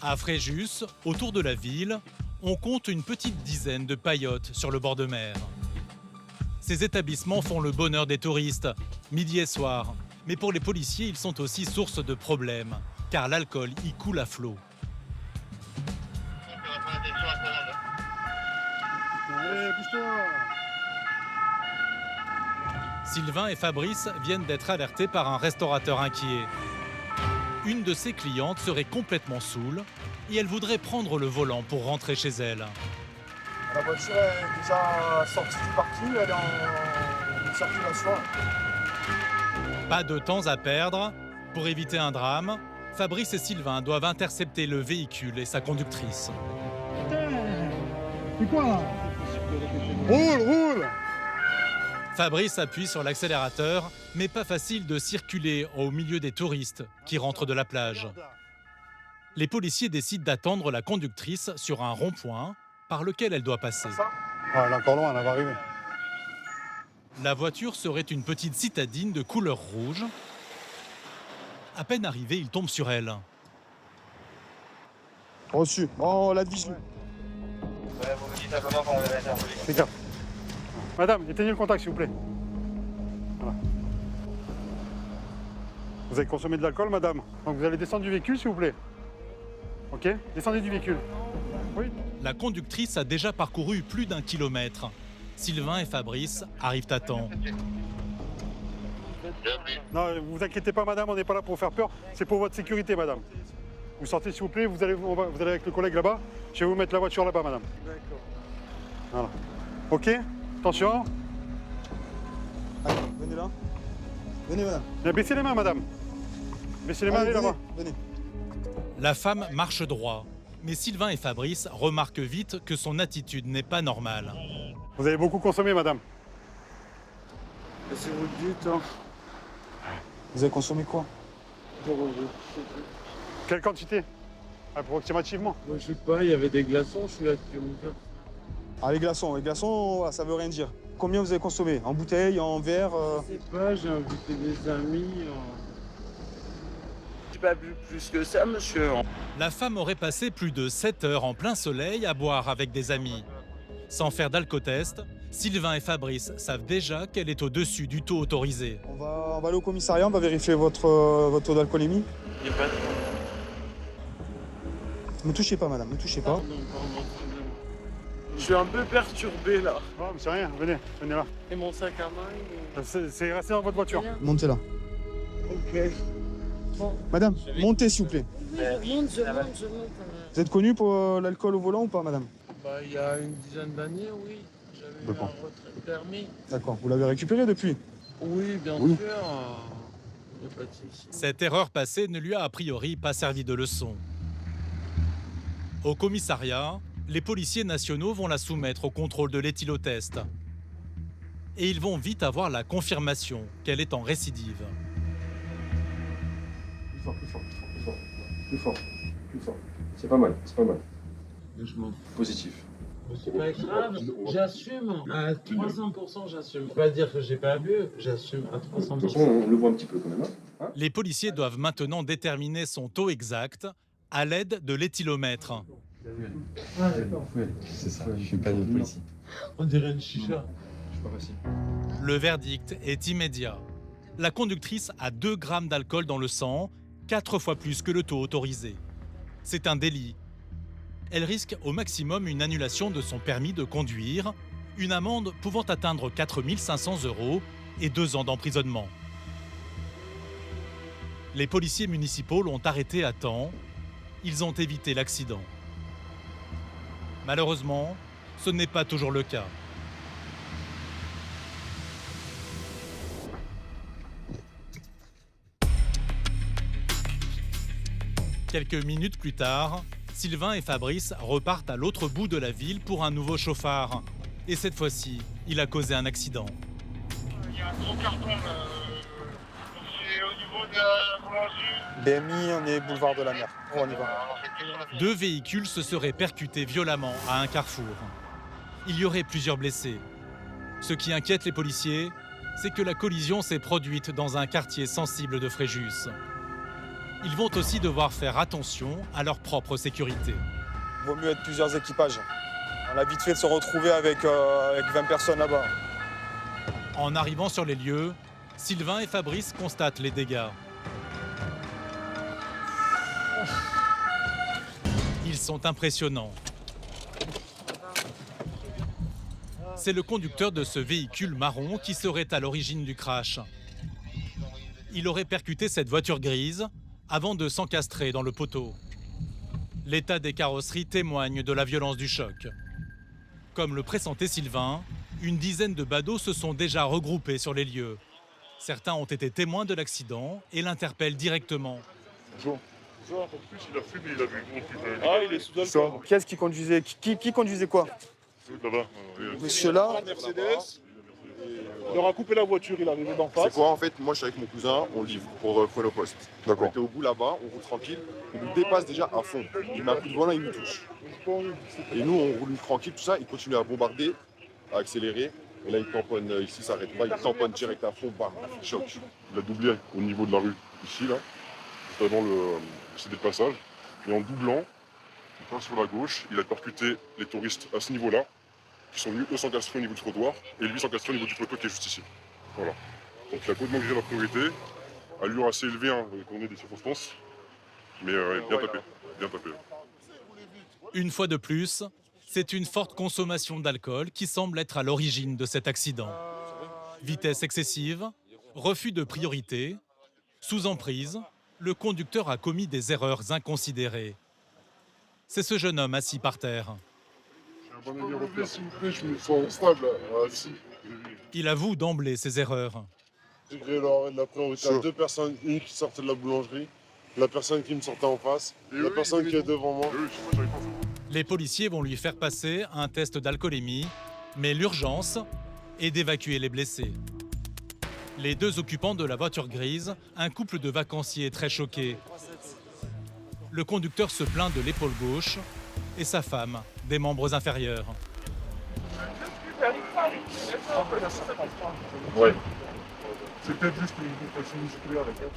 À Fréjus, autour de la ville, on compte une petite dizaine de paillotes sur le bord de mer. Ces établissements font le bonheur des touristes, midi et soir. Mais pour les policiers, ils sont aussi source de problèmes, car l'alcool y coule à flot. Allez, pousse-toi. Sylvain et Fabrice viennent d'être alertés par un restaurateur inquiet. Une de ses clientes serait complètement saoule et elle voudrait prendre le volant pour rentrer chez elle. La voiture est déjà sortie du parking, elle est en circulation. Pas de temps à perdre. Pour éviter un drame, Fabrice et Sylvain doivent intercepter le véhicule et sa conductrice. C'est quoi là? Roule! Fabrice appuie sur l'accélérateur, mais pas facile de circuler au milieu des touristes qui rentrent de la plage. Les policiers décident d'attendre la conductrice sur un rond-point par lequel elle doit passer. Ah, elle est encore loin, elle va arriver. La voiture serait une petite citadine de couleur rouge. À peine arrivé, il tombe sur elle. Reçu. Oh, la vigie. Ouais, vous me dites simplement qu'on va l'interpeller. Fais gaffe. Madame, éteignez le contact, s'il vous plaît. Voilà. Vous avez consommé de l'alcool, madame. Donc vous allez descendre du véhicule, s'il vous plaît. Ok? Descendez du véhicule. Oui. La conductrice a déjà parcouru plus d'1 kilomètre. Sylvain et Fabrice arrivent à temps. Non, vous inquiétez pas, madame, on n'est pas là pour vous faire peur. C'est pour votre sécurité, madame. Vous sortez, s'il vous plaît, vous allez avec le collègue là-bas. Je vais vous mettre la voiture là-bas, madame. D'accord. Voilà. Ok? Attention. Allez, venez là. Venez, madame. Bien, baissez les mains, madame. Baissez les mains, allez venez, là-bas. venez. La femme marche droit. Mais Sylvain et Fabrice remarquent vite que son attitude n'est pas normale. Vous avez beaucoup consommé, madame. C'est votre but, hein. Vous avez consommé quoi? Quelle quantité? Approximativement. Moi, je sais pas, il y avait des glaçons, je suis là depuis longtemps. Ah, les glaçons, voilà, ça veut rien dire. Combien vous avez consommé? En bouteille, en verre Je sais pas, j'ai invité des amis. J'ai pas bu plus que ça, monsieur. La femme aurait passé plus de 7 heures en plein soleil à boire avec des amis. Sans faire d'alcotest, Sylvain et Fabrice savent déjà qu'elle est au-dessus du taux autorisé. on va aller au commissariat, on va vérifier votre taux d'alcoolémie. Il n'y a pas de... Ne me touchez pas, madame, ne me touchez pas. Non, pardon. Je suis un peu perturbé, là. Non, mais c'est rien, venez là. Et mon sac à main, C'est resté dans votre voiture. Montez là. Ok. Bon. Madame, montez, s'il vous plaît. Je monte. Vous êtes connue pour l'alcool au volant ou pas, madame? Bah, il y a une dizaine d'années, oui. J'avais eu D'accord. un retrait de permis. D'accord. Vous l'avez récupéré depuis? Oui, bien Oui. sûr. Il n'y a pas de souci. Cette erreur passée ne lui a priori pas servi de leçon. Au commissariat, les policiers nationaux vont la soumettre au contrôle de l'éthylotest. Et ils vont vite avoir la confirmation qu'elle est en récidive. Plus fort. C'est pas mal. Je m'en Positif. C'est pas grave, j'assume. À 300%, j'assume. Faut pas dire que j'ai pas bu, j'assume à 300%. On le voit un petit peu quand même. Hein. Les policiers doivent maintenant déterminer son taux exact à l'aide de l'éthylomètre. Ah, d'accord. Oui, c'est ça. Je suis pas de policier. On dirait une chicha. Je suis pas facile. Le verdict est immédiat. La conductrice a 2 grammes d'alcool dans le sang, 4 fois plus que le taux autorisé. C'est un délit. Elle risque au maximum une annulation de son permis de conduire, une amende pouvant atteindre 4 500 € et 2 ans d'emprisonnement. Les policiers municipaux l'ont arrêtée à temps. Ils ont évité l'accident. Malheureusement, ce n'est pas toujours le cas. Quelques minutes plus tard, Sylvain et Fabrice repartent à l'autre bout de la ville pour un nouveau chauffard. Et cette fois-ci, il a causé un accident. Il y a un gros carton c'est au niveau de BMI, on est boulevard de la mer. Oh, on y va. 2 véhicules se seraient percutés violemment à un carrefour. Il y aurait plusieurs blessés. Ce qui inquiète les policiers, c'est que la collision s'est produite dans un quartier sensible de Fréjus. Ils vont aussi devoir faire attention à leur propre sécurité. Il vaut mieux être plusieurs équipages. On a vite fait de se retrouver avec 20 personnes là-bas. En arrivant sur les lieux, Sylvain et Fabrice constatent les dégâts. Ils sont impressionnants. C'est le conducteur de ce véhicule marron qui serait à l'origine du crash. Il aurait percuté cette voiture grise avant de s'encastrer dans le poteau. L'état des carrosseries témoigne de la violence du choc. Comme le pressentait Sylvain, une dizaine de badauds se sont déjà regroupés sur les lieux. Certains ont été témoins de l'accident et l'interpellent directement. En plus, il a fumé, il a vu. Ah, il est sous alcool. Qui est-ce qui conduisait qui conduisait quoi? Là-bas. Monsieur-là. Mercedes. Il leur a coupé la voiture, il est arrivé d'en face. C'est quoi en fait? Moi je suis avec mon cousin, on livre pour Chronopost. On était au bout là-bas, on roule tranquille, il nous dépasse déjà à fond. Il met un coup de volant, il nous touche. Et nous on roule tranquille, tout ça, il continue à bombarder, à accélérer. Et là il tamponne, ici ça s'arrête pas, il tamponne direct à fond, bam, choc. Il a doublé au niveau de la rue, ici, là. Juste avant c'est des passages. Et en doublant, il passe sur la gauche, il a percuté les touristes à ce niveau-là, qui sont venus eux s'encastrer au niveau du trottoir, et lui s'encastrer au niveau du poteau qui est juste ici. Voilà. Donc il a complètement grillé la priorité, allure assez élevée, hein, quand on est des circonstances, mais bien tapé, bien tapé. Une fois de plus, c'est une forte consommation d'alcool qui semble être à l'origine de cet accident. Vitesse excessive, refus de priorité, sous emprise, le conducteur a commis des erreurs inconsidérées. C'est ce jeune homme assis par terre. S'il vous plaît, je me sens instable, assis. Il avoue d'emblée ses erreurs. J'ai grillé la priorité à deux personnes, une qui sortait de la boulangerie, la personne qui me sortait en face, la personne qui est devant moi. Les policiers vont lui faire passer un test d'alcoolémie, mais l'urgence est d'évacuer les blessés. Les deux occupants de la voiture grise, un couple de vacanciers très choqués. Le conducteur se plaint de l'épaule gauche et sa femme des membres inférieurs. Ouais. C'est peut-être juste une compression musculaire, d'accord.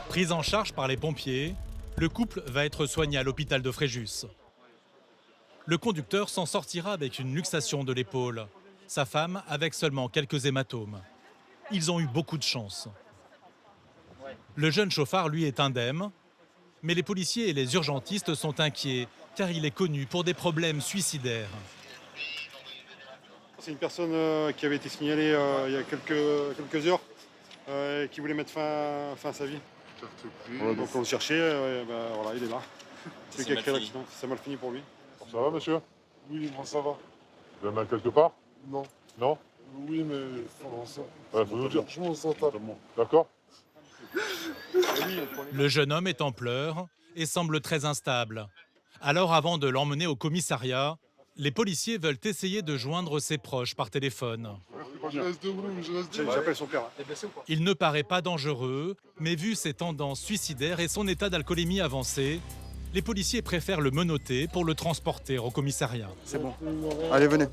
Pris en charge par les pompiers, le couple va être soigné à l'hôpital de Fréjus. Le conducteur s'en sortira avec une luxation de l'épaule, sa femme avec seulement quelques hématomes. Ils ont eu beaucoup de chance. Le jeune chauffard, lui, est indemne, mais les policiers et les urgentistes sont inquiets car il est connu pour des problèmes suicidaires. C'est une personne qui avait été signalée il y a quelques heures, qui voulait mettre fin à sa vie. Donc on le cherchait, voilà, il est là. C'est lui qui a créé l'accident. Ça mal fini pour lui. Ça va, monsieur? Oui, moi ça va. Vous avez mal quelque part? Non. Non? Oui, mais faut nous dire. Je m'en sens totalement. D'accord? Le jeune homme est en pleurs et semble très instable. Alors, avant de l'emmener au commissariat, les policiers veulent essayer de joindre ses proches par téléphone. Je reste debout, je reste debout. J'appelle son père. Il ne paraît pas dangereux, mais vu ses tendances suicidaires et son état d'alcoolémie avancé, les policiers préfèrent le menotter pour le transporter au commissariat. C'est bon. Allez, venez.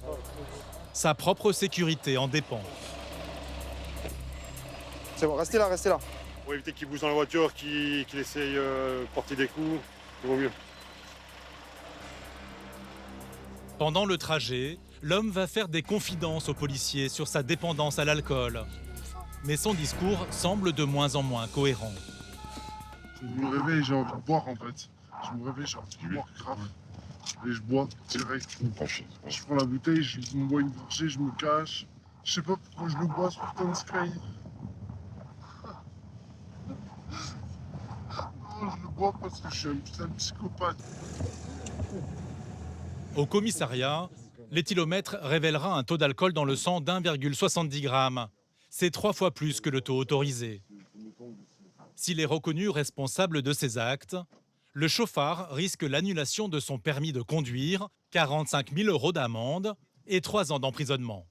Sa propre sécurité en dépend. C'est bon, restez là, restez là. Pour éviter qu'il bouge dans la voiture, qu'il essaye de porter des coups, c'est vaut mieux. Pendant le trajet, l'homme va faire des confidences aux policiers sur sa dépendance à l'alcool. Mais son discours semble de moins en moins cohérent. Je me réveille, j'ai envie de boire en fait. Je me réveille, j'ai envie de boire grave. Et je bois direct. Je prends la bouteille, je me bois une gorgée, je me cache. Je sais pas pourquoi je le bois sur Tom Sky. Non, je le bois parce que je suis un putain de psychopathe. Au commissariat, l'éthylomètre révélera un taux d'alcool dans le sang d'1,70 g. C'est 3 fois plus que le taux autorisé. S'il est reconnu responsable de ces actes, le chauffard risque l'annulation de son permis de conduire, 45 000 € d'amende et 3 ans d'emprisonnement.